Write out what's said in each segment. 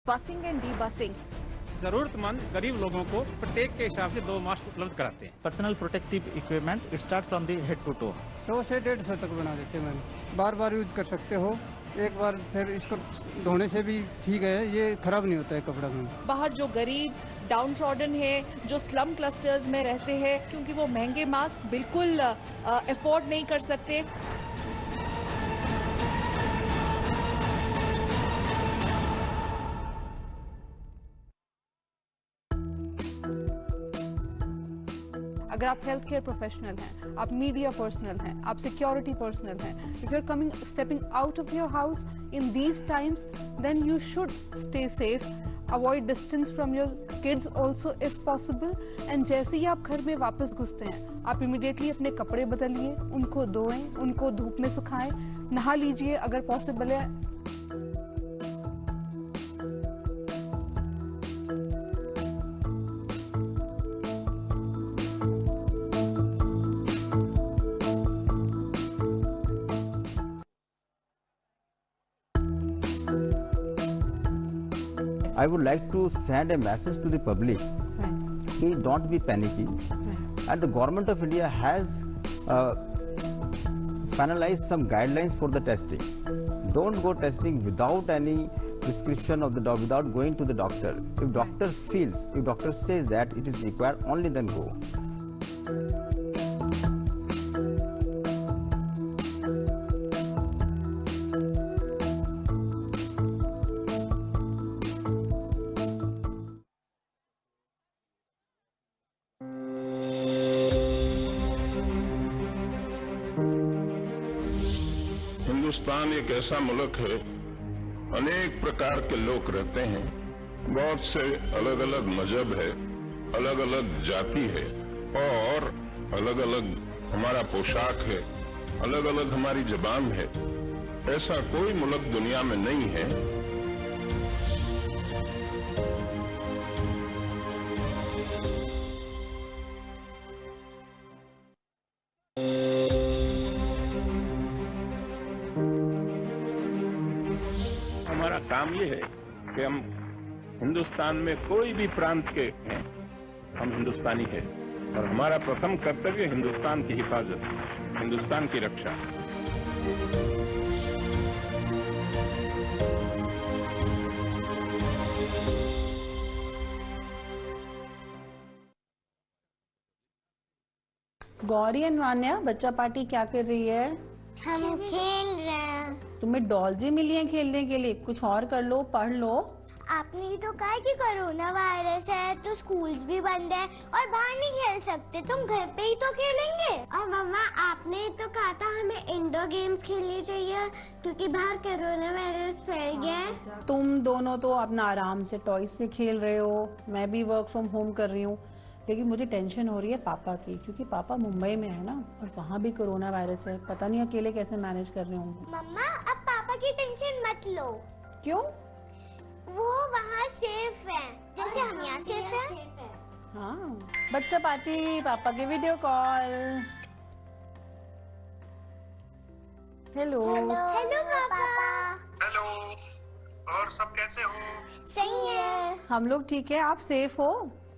Busing and D busing. जरूरतमंद गरीब लोगों को प्रत्येक के हिसाब से 2 मास्क उपलब्ध कराते हैं। Personal protective equipment it start from the head to toe. 100 से 150 तक बना देते हैं मैम। बार बार यूज कर सकते हो, एक बार फिर इसको धोने से भी ठीक है, ये खराब नहीं होता है कपड़ा में। बाहर जो गरीब डाउन ट्रॉडन है, जो स्लम क्लस्टर्स में रहते हैं, क्योंकि वो महंगे मास्क बिल्कुल अफोर्ड नहीं कर सकते। अगर आप हेल्थ केयर प्रोफेशनल हैं, आप मीडिया पर्सनल हैं, आप सिक्योरिटी पर्सनल हैं, if you are stepping out of your house in these times, then you should stay safe, avoid distance from your kids also if possible. And जैसे ही आप घर में वापस घुसते हैं, आप इमिडिएटली अपने कपड़े बदलिए, उनको धोएं, उनको धूप में सुखाएं, नहा लीजिए अगर पॉसिबल है। I would like to send a message to the public. Please don't be panicky. And the government of India has finalized some guidelines for the testing. Don't go testing without any prescription of the doctor, without going to the doctor. If doctor feels, if doctor says that it is required, only then go. Hindustan एक ऐसा मुल्क है, अनेक प्रकार के लोग रहते हैं, बहुत से अलग अलग मजहब है, अलग अलग जाति है और अलग अलग हमारा पोशाक है, अलग अलग हमारी जबान है। ऐसा कोई मुल्क दुनिया में नहीं है हमारा काम ये है कि हम हिंदुस्तान में कोई भी प्रांत के हैं, हम हिंदुस्तानी हैं और हमारा प्रथम कर्तव्य हिंदुस्तान की हिफाजत, हिंदुस्तान की रक्षा। गौरी एंड वान्या, बच्चा पार्टी क्या कर रही है? हम खेल रहे हैं। तुम्हें डॉल्स ही मिली हैं खेलने के लिए, कुछ और कर लो, पढ़ लो। आपने ही तो कहा कि कोरोना वायरस है तो स्कूल्स भी बंद है और बाहर नहीं खेल सकते, तुम घर पे ही तो खेलेंगे। और मम्मा आपने तो कहा था हमें इंडोर गेम्स खेलनी चाहिए क्योंकि बाहर कोरोना वायरस फैल गया है। तुम दोनों तो अपना आराम से टॉयज से खेल रहे हो, मैं भी वर्क फ्रॉम होम कर रही हूँ, लेकिन मुझे टेंशन हो रही है पापा की, क्योंकि पापा मुंबई में है ना और वहाँ भी कोरोना वायरस है, पता नहीं अकेले कैसे मैनेज कर रहे होंगे। मम्मा अब पापा की टेंशन मत लो। क्यों? वो वहाँ सेफ है जैसे हम यहाँ सेफ हैं। हाँ, बच्चा पार्टी, पापा की वीडियो कॉल। हेलो हेलो पापा। हेलो, और सब कैसे हो? सही है, हम लोग ठीक है, आप सेफ हो?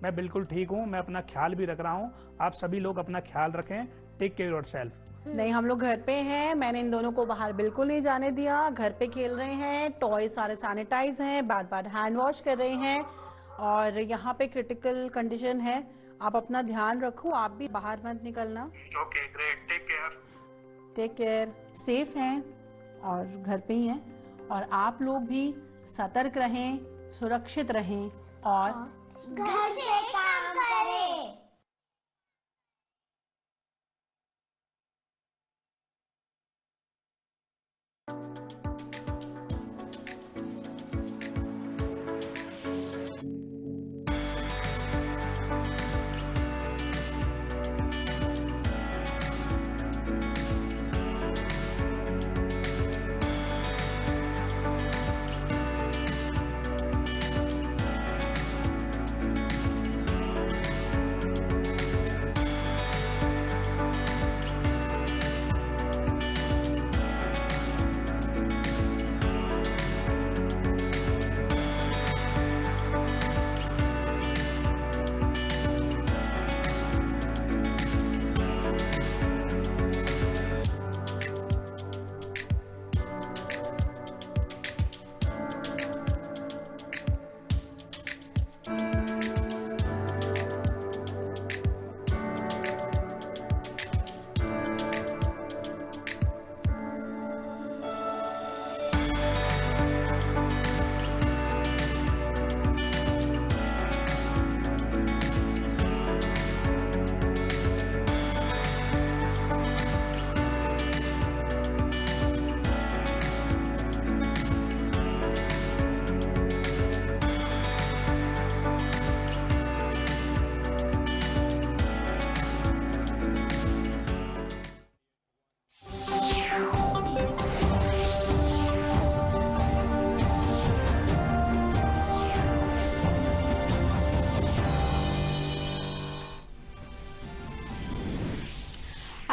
मैं बिल्कुल ठीक हूँ, मैं अपना ख्याल भी रख रहा हूँ, आप सभी लोग अपना ख्याल रखें, टेक केयर योरसेल्फ। नहीं, हम लोग घर पे हैं, मैंने इन दोनों को बाहर बिल्कुल नहीं जाने दिया, घर पे खेल रहे हैं, टॉय सारे सैनिटाइज हैं, बार बार हैंड वॉश कर रहे हैं और यहाँ पे क्रिटिकल कंडीशन है, आप अपना ध्यान रखो, आप भी बाहर मत निकलना। Okay great, take care. Take care, safe हैं और घर पे ही हैं और आप लोग भी सतर्क रहें, सुरक्षित रहें और घर से काम करें।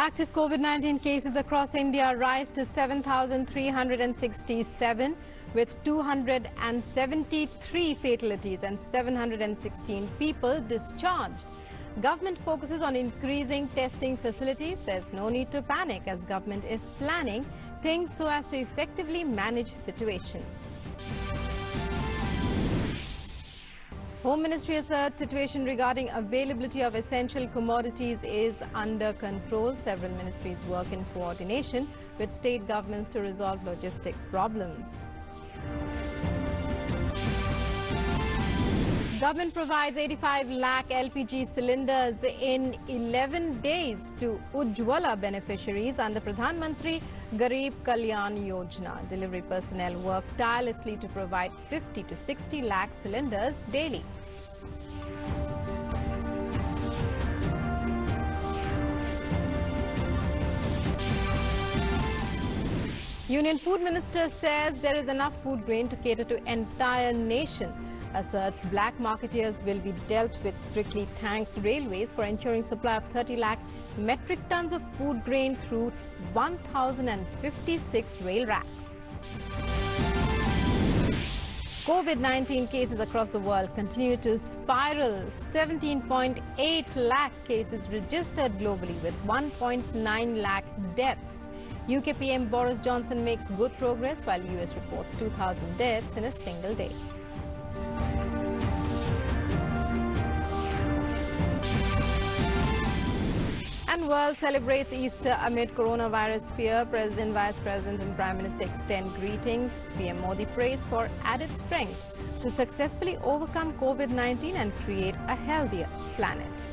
Active COVID-19 cases across India rise to 7,367 with 273 fatalities and 716 people discharged. Government focuses on increasing testing facilities, says no need to panic as government is planning things so as to effectively manage situation. Home Ministry asserts situation regarding availability of essential commodities is under control. Several ministries work in coordination with state governments to resolve logistics problems. Government provides 85 lakh LPG cylinders in 11 days to Ujjwala beneficiaries under Pradhan Mantri Garib Kalyan Yojana. Delivery personnel work tirelessly to provide 50 to 60 lakh cylinders daily. Union Food Minister says there is enough food grain to cater to entire nation. Asserts black marketeers will be dealt with strictly, thanks railways for ensuring supply of 30 lakh metric tons of food grain through 1,056 rail racks. COVID-19 cases across the world continue to spiral. 17.8 lakh cases registered globally with 1.9 lakh deaths. UK PM Boris Johnson makes good progress while US reports 2,000 deaths in a single day. And world celebrates Easter amid coronavirus fear. President, Vice President and Prime Minister extend greetings. PM Modi prays for added strength to successfully overcome COVID-19 and create a healthier planet.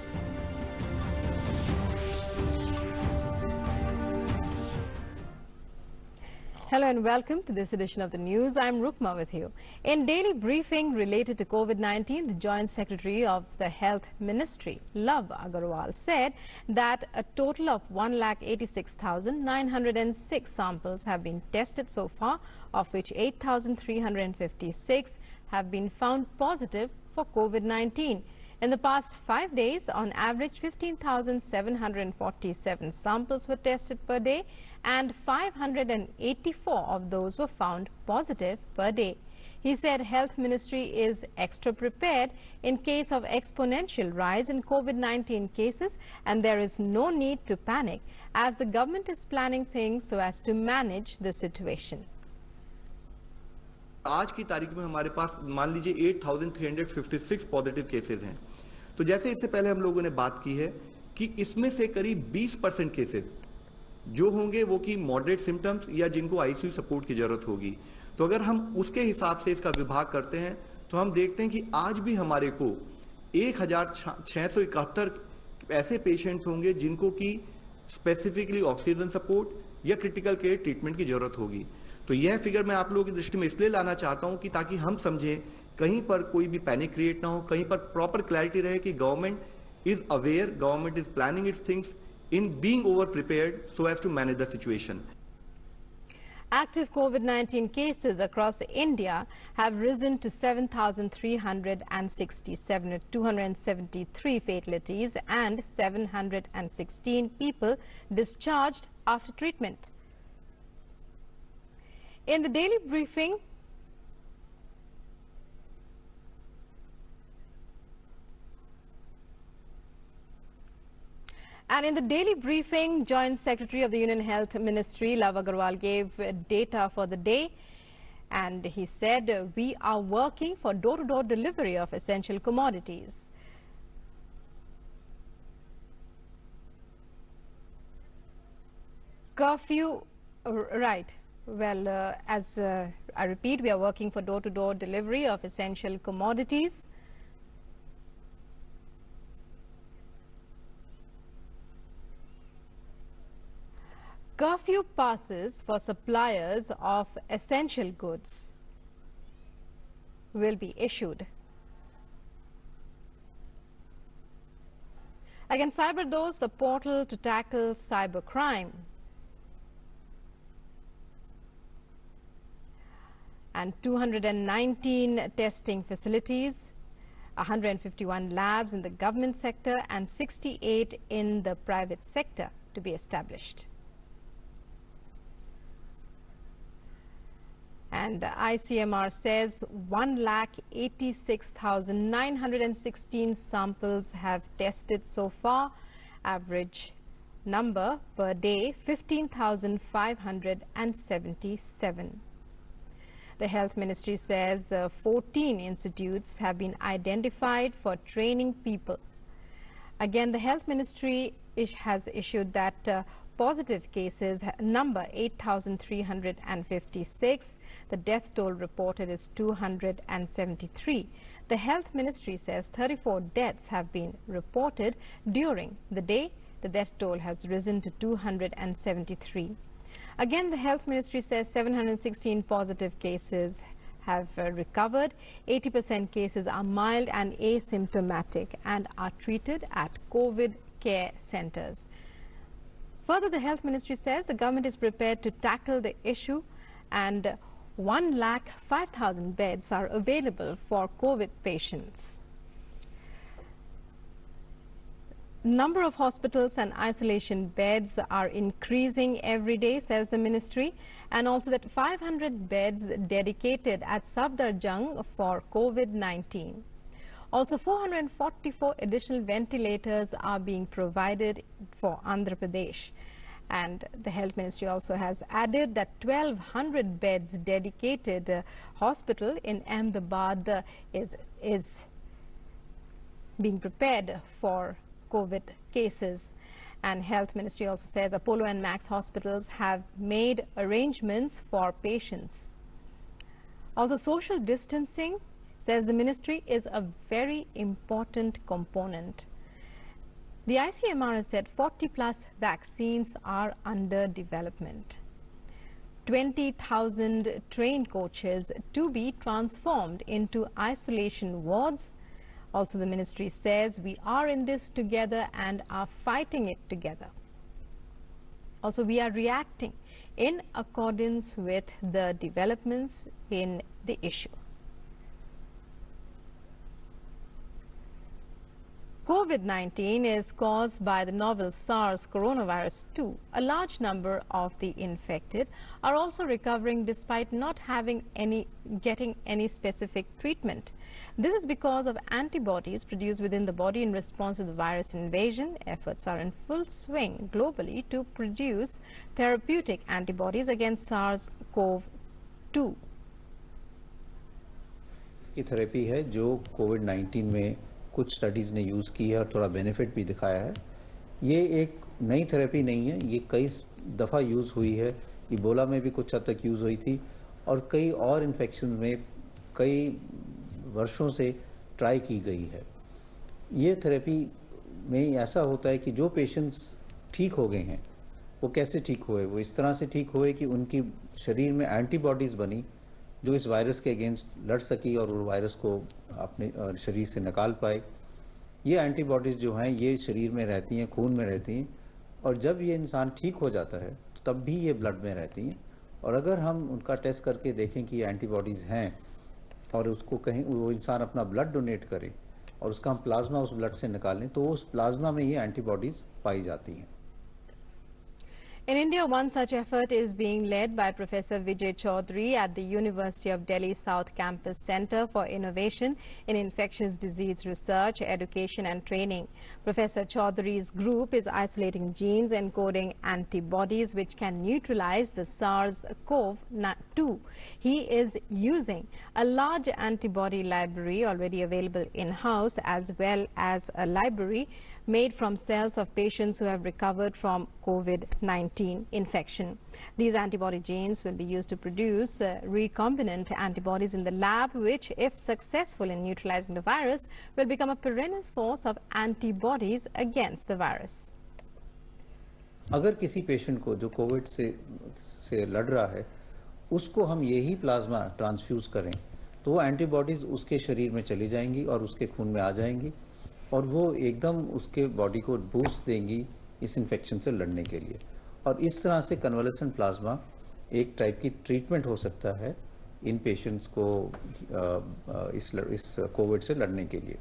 Hello and welcome to this edition of the news. I'm Rukma with you. In daily briefing related to COVID-19, the Joint Secretary of the Health Ministry, Love Agarwal, said that a total of 1,86,906 samples have been tested so far, of which 8,356 have been found positive for COVID-19. In the past 5 days, on average, 15,747 samples were tested per day, and 584 of those were found positive per day. He said Health Ministry is extra prepared in case of exponential rise in COVID-19 cases, and there is no need to panic as the government is planning things so as to manage the situation. आज की तारीख में हमारे पास मान लीजिए 8,356 positive cases हैं। तो जैसे इससे पहले हम लोगों ने बात की है कि इसमें से करीब 20% केसेस जो होंगे वो कि मॉडरेट सिम्टम्स या जिनको आईसीयू सपोर्ट की जरूरत होगी। तो अगर हम उसके हिसाब से इसका विभाग करते हैं तो हम देखते हैं कि आज भी हमारे को 1,671 ऐसे पेशेंट्स होंगे जिनको कि स्पेसिफिकली ऑक्सीजन सपोर्ट या क्रिटिकल केयर ट्रीटमेंट की जरूरत होगी। तो यह फिगर मैं आप लोगों की दृष्टि में इसलिए लाना चाहता हूं कि ताकि हम समझें कहीं पर कोई भी पैनिक क्रिएट ना हो, कहीं पर प्रॉपर क्लैरिटी रहे कि government is aware, government is planning it's things in being over prepared so as to manage the situation. Active COVID-19 cases across India have risen to 7,367 with 273 fatalities and 716 people discharged after treatment. In the daily briefing, Joint Secretary of the Union Health Ministry, Love Agarwal, gave data for the day, and he said, we are working for door-to-door delivery of essential commodities. Curfew, right. Well, as I repeat, we are working for door-to-door delivery of essential commodities. Curfew passes for suppliers of essential goods will be issued. Against CyberDose, a portal to tackle cybercrime. And 219 testing facilities, 151 labs in the government sector and 68 in the private sector to be established. And ICMR says 1,86,916 samples have tested so far. Average number per day 15,577. The Health Ministry says 14 institutes have been identified for training people. Again, the Health Ministry has issued that positive cases number 8,356. The death toll reported is 273. The Health Ministry says 34 deaths have been reported during the day. The death toll has risen to 273. Again, the Health Ministry says 716 positive cases have recovered. 80% cases are mild and asymptomatic and are treated at COVID care centers. Further, the Health Ministry says the government is prepared to tackle the issue, and 1,05,000 beds are available for COVID patients. Number of hospitals and isolation beds are increasing every day, says the ministry, and also that 500 beds dedicated at Safdarjung for COVID-19. Also, 444 additional ventilators are being provided for Andhra Pradesh. And the Health Ministry also has added that 1,200 beds dedicated hospital in Ahmedabad is being prepared for COVID cases. And Health Ministry also says Apollo and Max hospitals have made arrangements for patients. Also, social distancing, says the ministry, is a very important component. The ICMR has said 40+ vaccines are under development. 20,000 train coaches to be transformed into isolation wards. Also, the ministry says we are in this together and are fighting it together. Also, we are reacting in accordance with the developments in the issue. COVID-19 is caused by the novel SARS coronavirus 2. A large number of the infected are also recovering despite not getting any specific treatment. This is because of antibodies produced within the body in response to the virus invasion. Efforts are in full swing globally to produce therapeutic antibodies against SARS-CoV-2. की therapy है जो कोविड-19 में कुछ studies ने use की है और थोड़ा बेनिफिट भी दिखाया है। ये एक नई थेरेपी नहीं है, ये कई दफ़ा यूज़ हुई है। इबोला में भी कुछ हद तक यूज़ हुई थी और कई और इन्फेक्शन में कई वर्षों से ट्राई की गई है। ये थेरेपी में ऐसा होता है कि जो पेशेंट्स ठीक हो गए हैं वो कैसे ठीक हुए, वो इस तरह से ठीक हुए कि उनकी शरीर में एंटीबॉडीज़ बनी जो इस वायरस के अगेंस्ट लड़ सकी और वो वायरस को अपने शरीर से निकाल पाए। ये एंटीबॉडीज़ जो हैं ये शरीर में रहती हैं, खून में रहती हैं, और जब ये इंसान ठीक हो जाता है तो तब भी ये ब्लड में रहती हैं। और अगर हम उनका टेस्ट करके देखें कि ये एंटीबॉडीज़ हैं और उसको कहीं वो इंसान अपना ब्लड डोनेट करे और उसका हम प्लाज्मा उस ब्लड से निकालें तो उस प्लाज्मा में ये एंटीबॉडीज़ पाई जाती हैं। In India, one such effort is being led by Professor Vijay Chaudhary at the University of Delhi South Campus Center for Innovation in Infectious Disease Research, Education and Training. Professor Chaudhary's group is isolating genes encoding antibodies which can neutralize the SARS-CoV-2. He is using a large antibody library already available in-house as well as a library made from cells of patients who have recovered from COVID-19 infection. These antibody genes will be used to produce recombinant antibodies in the lab, which, if successful in neutralizing the virus, will become a perennial source of antibodies against the virus. अगर किसी patient को जो Covid से लड़ रहा है उसको हम यही प्लाज्मा ट्रांसफ्यूज करें तो वो एंटीबॉडीज़ उसके शरीर में चली जाएंगी और उसके खून में आ जाएंगी और वो एकदम उसके बॉडी को बूस्ट देंगी इस इन्फेक्शन से लड़ने के लिए। और इस तरह से कन्वालेसेंट प्लाज्मा एक टाइप की ट्रीटमेंट हो सकता है इन पेशेंट्स को इस कोविड से लड़ने के लिए।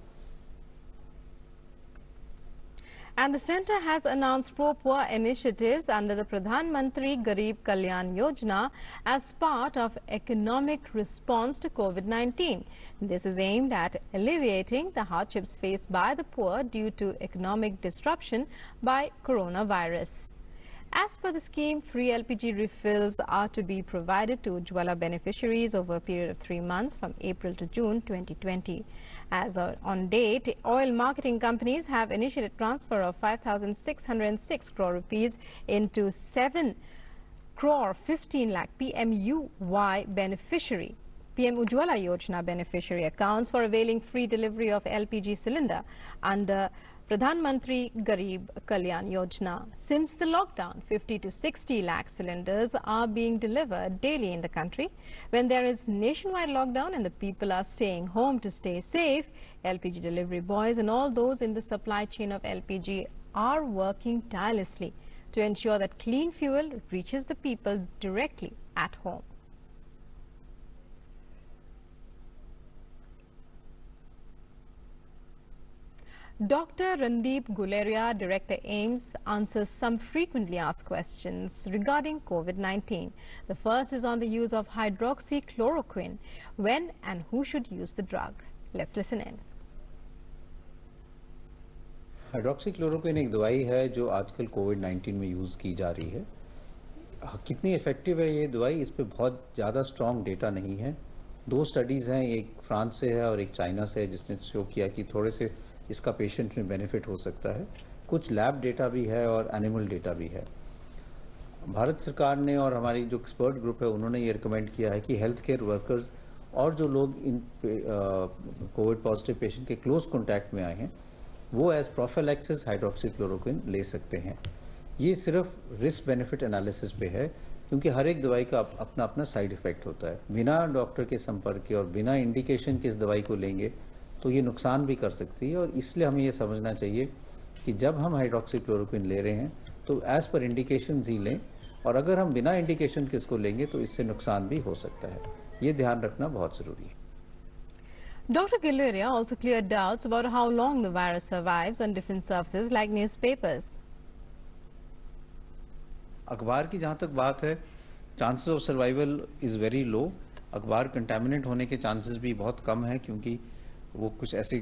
And the centre has announced pro-poor initiatives under the Pradhan Mantri Garib Kalyan Yojana as part of economic response to COVID-19. This is aimed at alleviating the hardships faced by the poor due to economic disruption by coronavirus. As per the scheme, free LPG refills are to be provided to Ujjwala beneficiaries over a period of 3 months from April to June 2020. As on date, oil marketing companies have initiated transfer of 5,606 crore rupees into 7 crore 15 lakh PMUY beneficiary. PM Ujjwala Yojana beneficiary accounts for availing free delivery of LPG cylinder under Pradhan Mantri Garib Kalyan Yojana. Since the lockdown, 50 to 60 lakh cylinders are being delivered daily in the country. When there is nationwide lockdown and the people are staying home to stay safe, LPG delivery boys and all those in the supply chain of LPG are working tirelessly to ensure that clean fuel reaches the people directly at home. Dr. Randeep Guleria, Director AIMS, answers some frequently asked questions regarding COVID-19. The first is on the use of hydroxychloroquine. When and who should use the drug? Let's listen in. Hydroxychloroquine एक दवाई है जो आजकल कोविड-19 में use की जा रही है। कितनी इफ़ेक्टिव है ये दवाई, इस पे बहुत ज़्यादा स्ट्रॉन्ग डेटा नहीं है। 2 स्टडीज़ हैं, एक फ्रांस से है और एक चाइना से है, जिसने शो किया कि थोड़े से इसका पेशेंट में बेनिफिट हो सकता है। कुछ लैब डेटा भी है और एनिमल डेटा भी है। भारत सरकार ने और हमारी जो एक्सपर्ट ग्रुप है उन्होंने ये रिकमेंड किया है कि हेल्थ केयर वर्कर्स और जो लोग इन कोविड पॉजिटिव पेशेंट के क्लोज कॉन्टैक्ट में आए हैं वो एज प्रोफिलैक्सिस हाइड्रोक्सीक्लोरोक्विन ले सकते हैं। ये सिर्फ रिस्क बेनिफिट एनालिसिस पे है क्योंकि हर एक दवाई का अपना अपना साइड इफेक्ट होता है। बिना डॉक्टर के संपर्क के और बिना इंडिकेशन के इस दवाई को लेंगे तो ये नुकसान भी कर सकती है और इसलिए हमें ये समझना चाहिए कि जब हम हाइड्रोक्सीक्लोरोक्विन ले रहे हैं तो एज पर इंडिकेशन ही लें और अगर हम बिना इंडिकेशन के इसको लेंगे तो इससे नुकसान भी हो सकता है। ये ध्यान रखना बहुत ज़रूरी है। Dr. Guleria also cleared doubts about how long the virus survives on different surfaces like newspapers. अखबार की जहाँ तक बात है, chances of survival is very low. अखबार कंटेमिनेट होने के चांसेस भी बहुत कम है क्योंकि वो कुछ ऐसे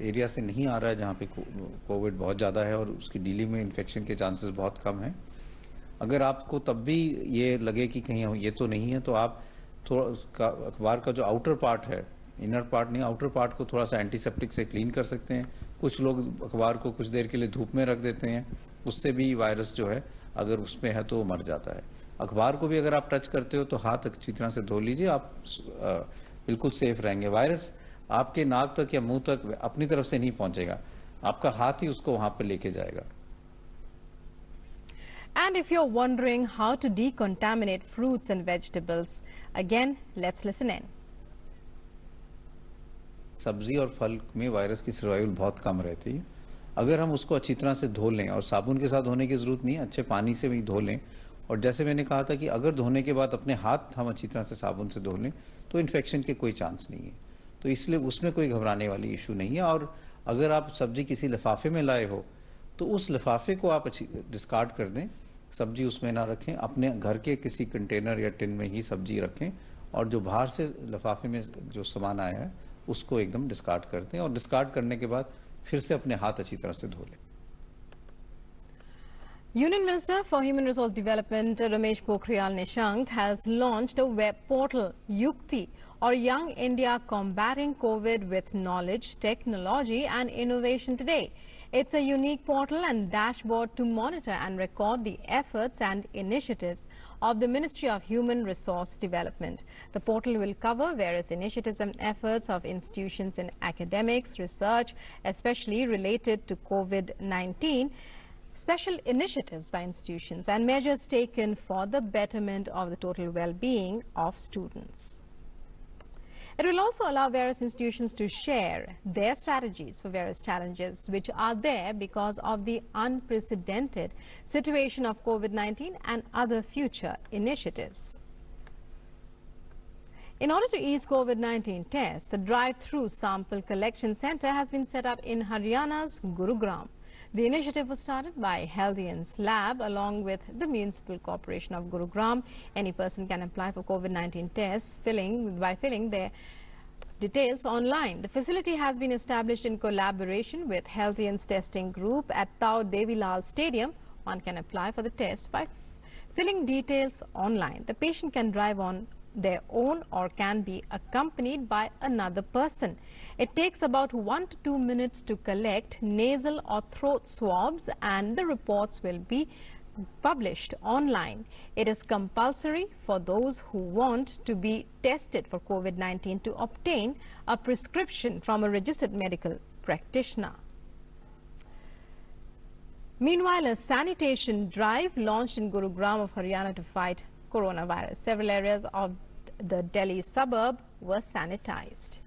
एरिया से नहीं आ रहा है जहाँ पे कोविड बहुत ज़्यादा है और उसकी डीली में इन्फेक्शन के चांसेस बहुत कम हैं। अगर आपको तब भी ये लगे कि कहीं ये तो नहीं है तो आप थोड़ा अखबार का जो आउटर पार्ट है, इनर पार्ट नहीं, आउटर पार्ट को थोड़ा सा एंटीसेप्टिक से क्लीन कर सकते हैं। कुछ लोग अखबार को कुछ देर के लिए धूप में रख देते हैं, उससे भी वायरस जो है अगर उसमें है तो मर जाता है। अखबार को भी अगर आप टच करते हो तो हाथ अच्छी तरह से धो लीजिए, आप बिल्कुल सेफ रहेंगे। वायरस आपके नाक तक या मुंह तक अपनी तरफ से नहीं पहुंचेगा, आपका हाथ ही उसको वहां पे लेके जाएगा। And if you're wondering how to decontaminate fruits and vegetables, again, let's listen in. सब्जी और फल में वायरस की सर्वाइवल बहुत कम रहती है। अगर हम उसको अच्छी तरह से धो लें और साबुन के साथ धोने की जरूरत नहीं है, अच्छे पानी से भी धो लें और जैसे मैंने कहा था कि अगर धोने के बाद अपने हाथ हम अच्छी तरह से साबुन से धो लें तो इन्फेक्शन के कोई चांस नहीं है, तो इसलिए उसमें कोई घबराने वाली इशू नहीं है। और अगर आप सब्जी किसी लिफाफे में लाए हो तो उस लिफाफे को आप अच्छी डिस्कार्ड कर दें, सब्जी उसमें ना रखें, अपने घर के किसी कंटेनर या टिन में ही सब्जी रखें और जो बाहर से लिफाफे में जो सामान आया है उसको एकदम डिस्कार्ड कर दें और डिस्कार्ड करने के बाद फिर से अपने हाथ अच्छी तरह से धो लें। Union Minister for Human Resource Development Ramesh Pokhriyal Nishank has launched a web portal, Yukti, or Young India Combating COVID with Knowledge, Technology and Innovation Today. It's a unique portal and dashboard to monitor and record the efforts and initiatives of the Ministry of Human Resource Development. The portal will cover various initiatives and efforts of institutions in academics, research, especially related to COVID-19, special initiatives by institutions and measures taken for the betterment of the total well-being of students. It will also allow various institutions to share their strategies for various challenges which are there because of the unprecedented situation of COVID-19 and other future initiatives. In order to ease COVID-19 tests, a drive-through sample collection center has been set up in Haryana's Gurugram. The initiative was started by Healthians Lab along with the Municipal Corporation of Gurugram. Any person can apply for COVID-19 tests by filling their details online. The facility has been established in collaboration with Healthians Testing Group at Tao Devilal Stadium. One can apply for the test by filling details online. The patient can drive on their own or can be accompanied by another person. It takes about 1 to 2 minutes to collect nasal or throat swabs, and the reports will be published online. It is compulsory for those who want to be tested for COVID-19 to obtain a prescription from a registered medical practitioner. Meanwhile, a sanitation drive launched in Gurugram of Haryana to fight coronavirus. Several areas of the Delhi suburb were sanitized.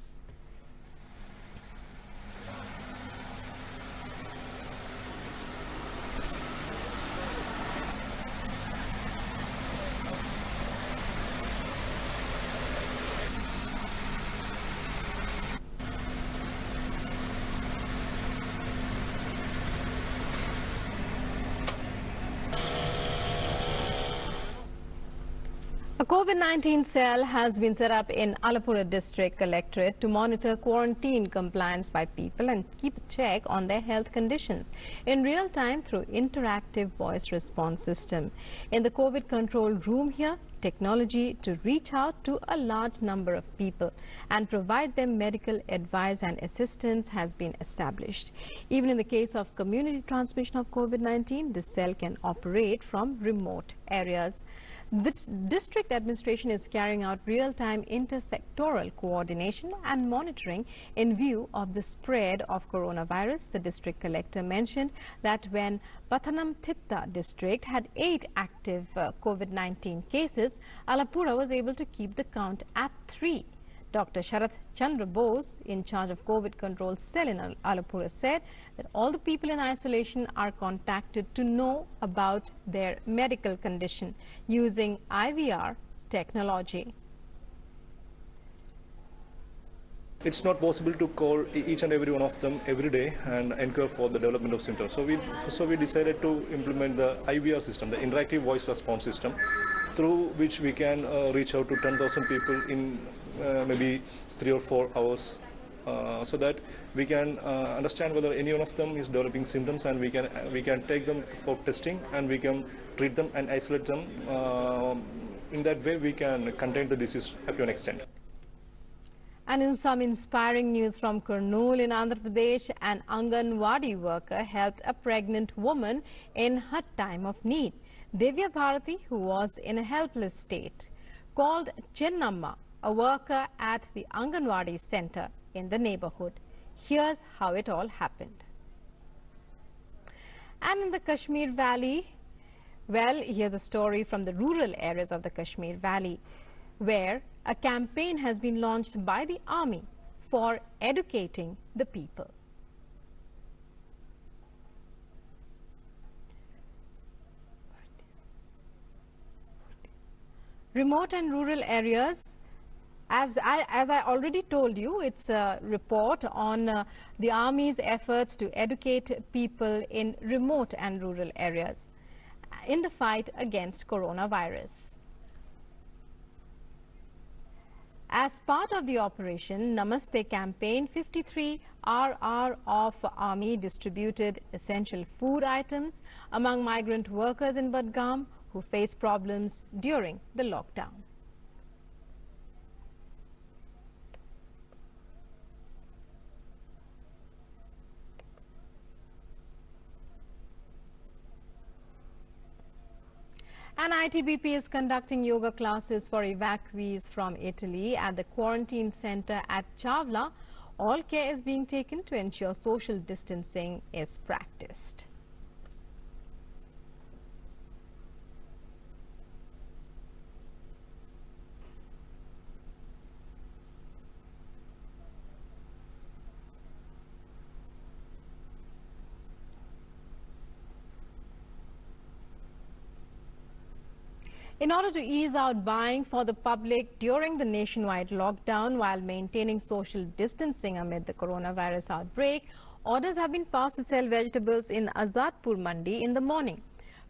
A COVID-19 cell has been set up in Alapura District Collectorate to monitor quarantine compliance by people and keep a check on their health conditions in real time through interactive voice response system. In the COVID control room here, technology to reach out to a large number of people and provide them medical advice and assistance has been established. Even in the case of community transmission of COVID-19, this cell can operate from remote areas. This district administration is carrying out real-time intersectoral coordination and monitoring in view of the spread of coronavirus. The district collector mentioned that when Pathanamthitta district had 8 active COVID-19 cases, Alapura was able to keep the count at 3. Dr. Sharath Chandra Bose, in charge of COVID control cell in Alapura, said that all the people in isolation are contacted to know about their medical condition using IVR technology. It's not possible to call each and every one of them every day and inquire for the development of symptoms. So we decided to implement the IVR system, the interactive voice response system, through which we can reach out to 10,000 people in maybe 3 or 4 hours, so that we can understand whether any one of them is developing symptoms, and we can take them for testing, and we can treat them and isolate them. In that way, we can contain the disease up to an extent. And in some inspiring news from Kurnool in Andhra Pradesh, an Anganwadi worker helped a pregnant woman in her time of need. Divya Bharati, who was in a helpless state, called Chennamma, a worker at the Anganwadi center in the neighborhood. Here's how it all happened. And in the Kashmir Valley, well, here's a story from the rural areas of the Kashmir Valley, where a campaign has been launched by the army for educating the people. Remote and rural areas, as I already told you, it's a report on the Army's efforts to educate people in remote and rural areas in the fight against coronavirus. As part of the operation Namaste campaign, 53 RR of Army distributed essential food items among migrant workers in Budgam who face problems during the lockdown. And ITBP is conducting yoga classes for evacuees from Italy at the quarantine center at Chavla. All care is being taken to ensure social distancing is practiced. In order to ease out buying for the public during the nationwide lockdown while maintaining social distancing amid the coronavirus outbreak, Orders have been passed to sell vegetables in Azadpur Mandi in the morning.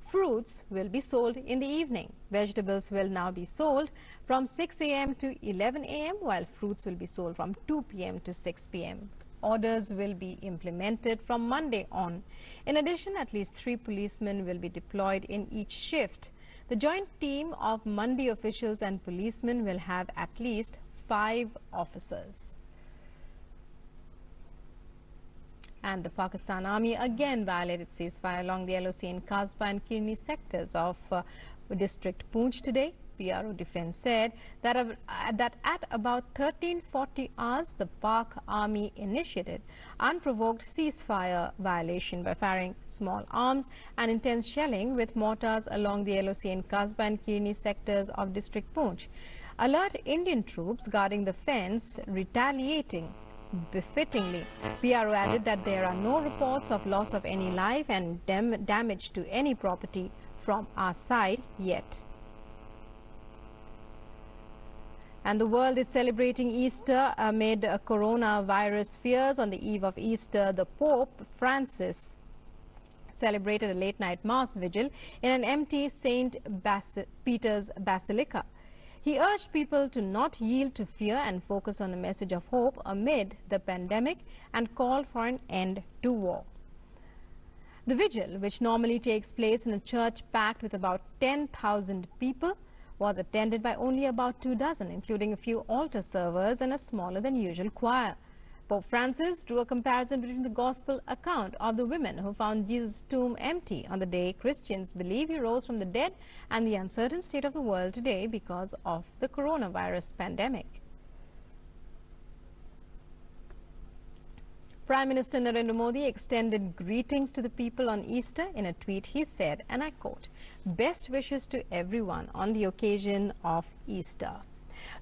Fruits will be sold in the evening. Vegetables will now be sold from 6 a.m. to 11 a.m. while fruits will be sold from 2 p.m. to 6 p.m. Orders will be implemented from Monday on. In addition, at least 3 policemen will be deployed in each shift. The joint team of Mandi officials and policemen will have at least 5 officers. And the Pakistan Army again violated ceasefire along the LOC in Kasbah and Kirni sectors of District Poonch today. PRO Defense said that at about 13:40 hours, the Pak Army initiated unprovoked ceasefire violation by firing small arms and intense shelling with mortars along the LOC in Kasbah and Kirni sectors of District Poonch. Alert Indian troops guarding the fence retaliating befittingly. PRO added that there are no reports of loss of any life and damage to any property from our side yet. And the world is celebrating Easter amid coronavirus fears. On the eve of Easter, the Pope Francis celebrated a late-night mass vigil in an empty St. Peter's Basilica. He urged people to not yield to fear and focus on a message of hope amid the pandemic and called for an end to war. The vigil, which normally takes place in a church packed with about 10,000 people, was attended by only about 2 dozen, including a few altar servers and a smaller than usual choir. Pope Francis drew a comparison between the gospel account of the women who found Jesus' tomb empty on the day Christians believe he rose from the dead and the uncertain state of the world today because of the coronavirus pandemic. Prime Minister Narendra Modi extended greetings to the people on Easter. In a tweet, he said, and I quote, "Best wishes to everyone on the occasion of Easter.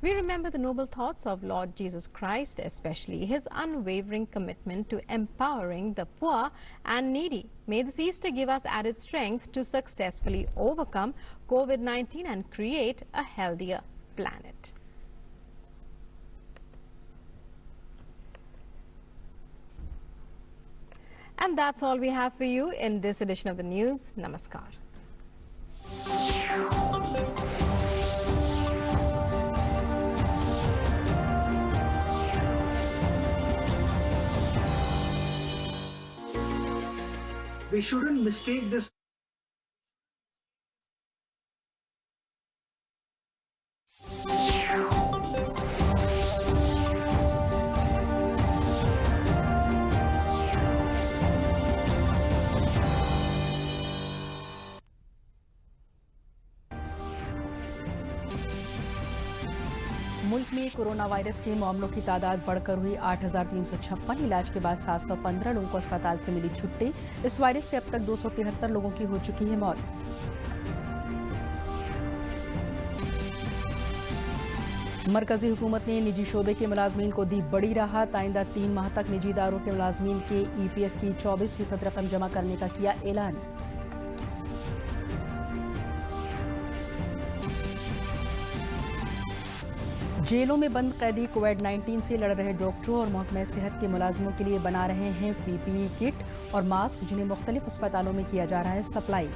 We remember the noble thoughts of Lord Jesus Christ, especially his unwavering commitment to empowering the poor and needy. May this Easter give us added strength to successfully overcome COVID-19 and create a healthier planet." And that's all we have for you in this edition of the news. Namaskar. We shouldn't mistake this. मुल्क में corona virus के मामलों की तादाद बढ़कर हुई 8,356। इलाज के बाद 715 लोगों को अस्पताल से मिली छुट्टी। इस वायरस से अब तक 273 लोगों की हो चुकी है मौत। मरकजी हुकूमत ने निजी शोबे के मुलाजमीन को दी बड़ी राहत। आइंदा 3 माह तक निजी इदारों के मुलाजमीन के EPF की 24% रकम जमा करने का किया ऐलान। जेलों में बंद कैदी कोविड-19 से लड़ रहे डॉक्टरों और महकमे सेहत के मुलाजिमों के लिए बना रहे हैं PPE किट और मास्क, जिन्हें मुख्तलिफ अस्पतालों में किया जा रहा है सप्लाई।